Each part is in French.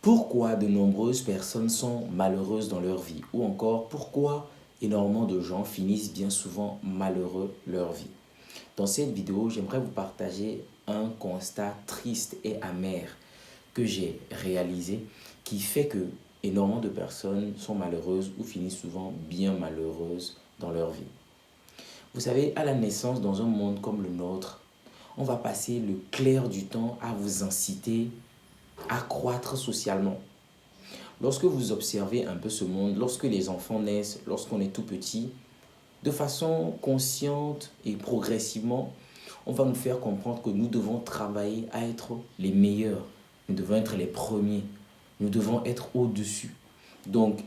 Pourquoi de nombreuses personnes sont malheureuses dans leur vie? Ou encore, pourquoi énormément de gens finissent bien souvent malheureux leur vie? Dans cette vidéo, j'aimerais vous partager un constat triste et amer que j'ai réalisé qui fait que énormément de personnes sont malheureuses ou finissent souvent bien malheureuses dans leur vie. Vous savez, à la naissance, dans un monde comme le nôtre, on va passer le clair du temps à vous inciter à croître socialement. Lorsque vous observez un peu ce monde, lorsque les enfants naissent, lorsqu'on est tout petit, de façon consciente et progressivement, on va nous faire comprendre que nous devons travailler à être les meilleurs. Nous devons être les premiers. Nous devons être au-dessus. Donc,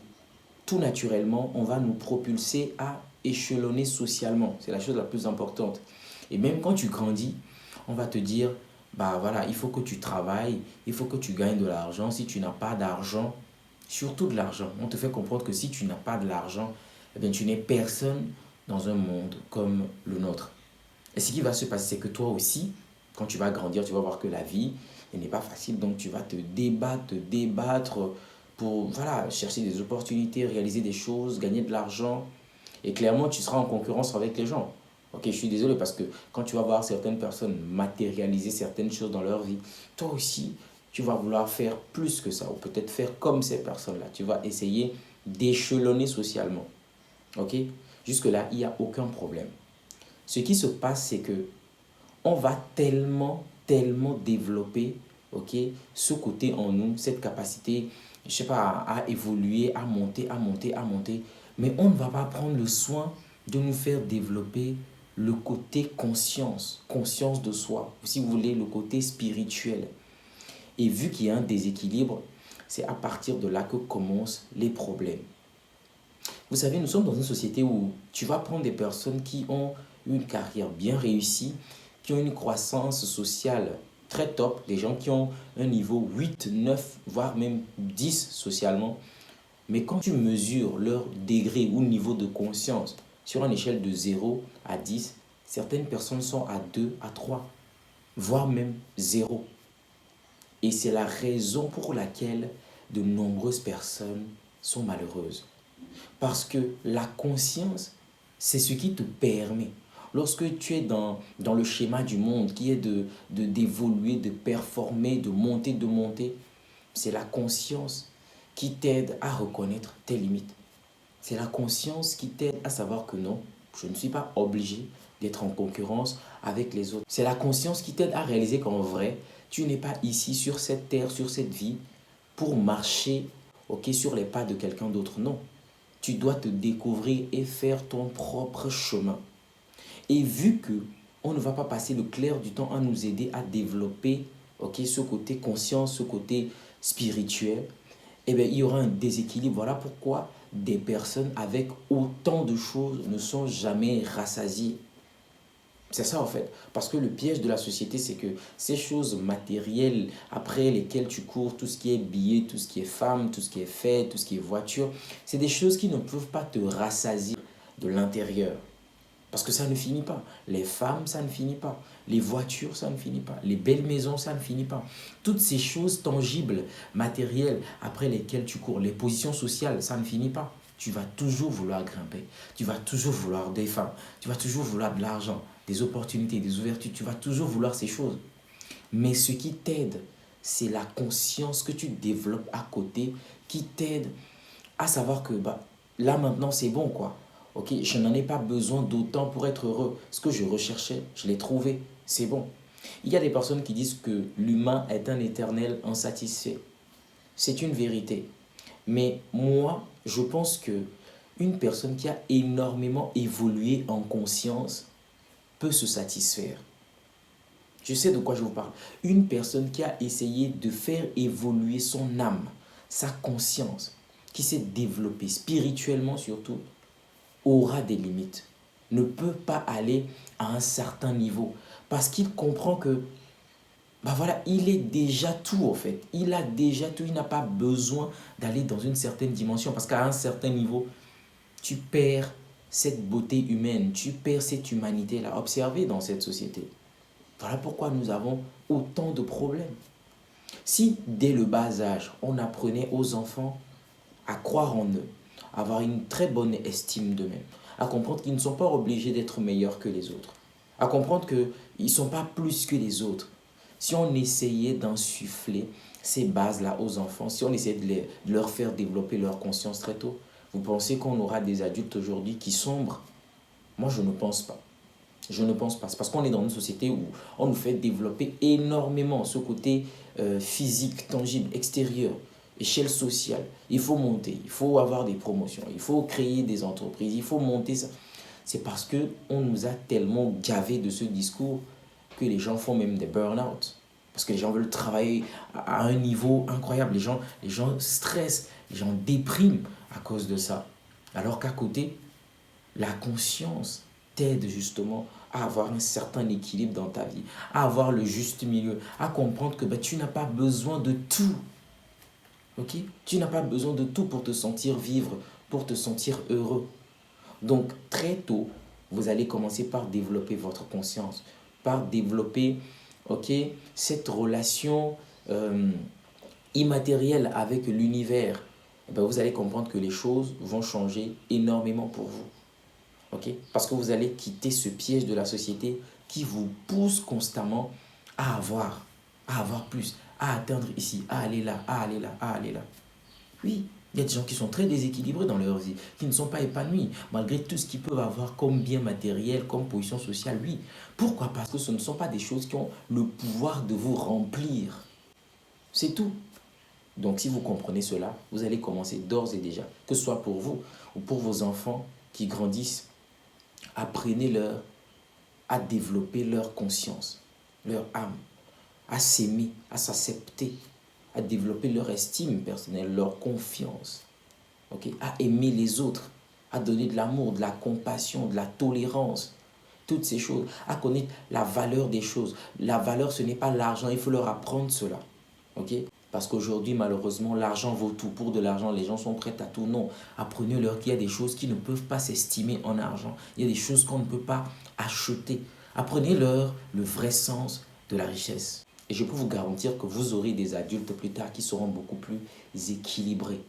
tout naturellement, on va nous propulser à échelonner socialement. C'est la chose la plus importante. Et même quand tu grandis, on va te dire, bah voilà, il faut que tu travailles, il faut que tu gagnes de l'argent. Si tu n'as pas d'argent, surtout de l'argent, on te fait comprendre que si tu n'as pas de l'argent, eh bien, tu n'es personne dans un monde comme le nôtre. Et ce qui va se passer, c'est que toi aussi, quand tu vas grandir, tu vas voir que la vie elle n'est pas facile. Donc tu vas te débattre pour voilà, chercher des opportunités, réaliser des choses, gagner de l'argent. Et clairement, tu seras en concurrence avec les gens. Ok, je suis désolé parce que quand tu vas voir certaines personnes matérialiser certaines choses dans leur vie, toi aussi, tu vas vouloir faire plus que ça ou peut-être faire comme ces personnes-là. Tu vas essayer d'échelonner socialement. Ok, jusque-là, il n'y a aucun problème. Ce qui se passe, c'est que on va tellement développer, ok, ce côté en nous, cette capacité, je sais pas, à évoluer, à monter, mais on ne va pas prendre le soin de nous faire développer le côté conscience, conscience de soi, si vous voulez, le côté spirituel. Et vu qu'il y a un déséquilibre, c'est à partir de là que commencent les problèmes. Vous savez, nous sommes dans une société où tu vas prendre des personnes qui ont une carrière bien réussie, qui ont une croissance sociale très top, des gens qui ont un niveau 8, 9, voire même 10 socialement. Mais quand tu mesures leur degré ou niveau de conscience sur une échelle de 0 à 10, certaines personnes sont à 2, à 3, voire même 0. Et c'est la raison pour laquelle de nombreuses personnes sont malheureuses. Parce que la conscience, c'est ce qui te permet, lorsque tu es dans le schéma du monde qui est d'évoluer, de performer, de monter, c'est la conscience qui t'aide à reconnaître tes limites. C'est la conscience qui t'aide à savoir que non, je ne suis pas obligé d'être en concurrence avec les autres. C'est la conscience qui t'aide à réaliser qu'en vrai, tu n'es pas ici sur cette terre, sur cette vie, pour marcher ok, sur les pas de quelqu'un d'autre. Non, tu dois te découvrir et faire ton propre chemin. Et vu que on ne va pas passer le clair du temps à nous aider à développer ok, ce côté conscience, ce côté spirituel, eh bien, il y aura un déséquilibre. Voilà pourquoi des personnes avec autant de choses ne sont jamais rassasiées. C'est ça en fait. Parce que le piège de la société, c'est que ces choses matérielles après lesquelles tu cours, tout ce qui est billets, tout ce qui est femme, tout ce qui est fait, tout ce qui est voiture, c'est des choses qui ne peuvent pas te rassasier de l'intérieur. Parce que ça ne finit pas. Les femmes, ça ne finit pas. Les voitures, ça ne finit pas. Les belles maisons, ça ne finit pas. Toutes ces choses tangibles, matérielles, après lesquelles tu cours, les positions sociales, ça ne finit pas. Tu vas toujours vouloir grimper. Tu vas toujours vouloir des femmes. Tu vas toujours vouloir de l'argent, des opportunités, des ouvertures. Tu vas toujours vouloir ces choses. Mais ce qui t'aide, c'est la conscience que tu développes à côté qui t'aide à savoir que bah, là maintenant c'est bon quoi. Ok, je n'en ai pas besoin d'autant pour être heureux. Ce que je recherchais, je l'ai trouvé, c'est bon. Il y a des personnes qui disent que l'humain est un éternel insatisfait. C'est une vérité. Mais moi, je pense que une personne qui a énormément évolué en conscience peut se satisfaire. Je sais de quoi je vous parle. Une personne qui a essayé de faire évoluer son âme, sa conscience, qui s'est développée spirituellement surtout, aura des limites. Ne peut pas aller à un certain niveau. Parce qu'il comprend que, bah voilà, il est déjà tout en fait. Il a déjà tout. Il n'a pas besoin d'aller dans une certaine dimension. Parce qu'à un certain niveau, tu perds cette beauté humaine. Tu perds cette humanité-là. Observez dans cette société. Voilà pourquoi nous avons autant de problèmes. Si dès le bas âge, on apprenait aux enfants à croire en eux, à avoir une très bonne estime d'eux-mêmes, à comprendre qu'ils ne sont pas obligés d'être meilleurs que les autres, à comprendre qu'ils ne sont pas plus que les autres. Si on essayait d'insuffler ces bases-là aux enfants, si on essayait de leur faire développer leur conscience très tôt, vous pensez qu'on aura des adultes aujourd'hui qui sombrent? Moi, je ne pense pas. Je ne pense pas. C'est parce qu'on est dans une société où on nous fait développer énormément ce côté physique, tangible, extérieur, échelle sociale. Il faut monter, il faut avoir des promotions, il faut créer des entreprises, il faut monter ça. C'est parce qu'on nous a tellement gavé de ce discours que les gens font même des burn-out. Parce que les gens veulent travailler à un niveau incroyable. Les gens stressent, les gens dépriment à cause de ça. Alors qu'à côté, la conscience t'aide justement à avoir un certain équilibre dans ta vie, à avoir le juste milieu, à comprendre que tu n'as pas besoin de tout. Ok? Tu n'as pas besoin de tout pour te sentir vivre, pour te sentir heureux. Donc très tôt, vous allez commencer par développer votre conscience, par développer, ok, cette relation immatérielle avec l'univers. Vous allez comprendre que les choses vont changer énormément pour vous. Ok? Parce que vous allez quitter ce piège de la société qui vous pousse constamment à avoir plus, à atteindre ici, à aller là, à aller là, à aller là. Oui, il y a des gens qui sont très déséquilibrés dans leur vie, qui ne sont pas épanouis, malgré tout ce qu'ils peuvent avoir comme bien matériel, comme position sociale, oui. Pourquoi? Parce que ce ne sont pas des choses qui ont le pouvoir de vous remplir. C'est tout. Donc si vous comprenez cela, vous allez commencer d'ores et déjà, que ce soit pour vous ou pour vos enfants qui grandissent, apprenez-leur à développer leur conscience, leur âme, à s'aimer, à s'accepter, à développer leur estime personnelle, leur confiance, ok, à aimer les autres, à donner de l'amour, de la compassion, de la tolérance, toutes ces choses, à connaître la valeur des choses. La valeur, ce n'est pas l'argent, il faut leur apprendre cela, ok. Parce qu'aujourd'hui, malheureusement, l'argent vaut tout. Pour de l'argent, les gens sont prêts à tout. Non, apprenez-leur qu'il y a des choses qui ne peuvent pas s'estimer en argent. Il y a des choses qu'on ne peut pas acheter. Apprenez-leur le vrai sens de la richesse. Et je peux vous garantir que vous aurez des adultes plus tard qui seront beaucoup plus équilibrés.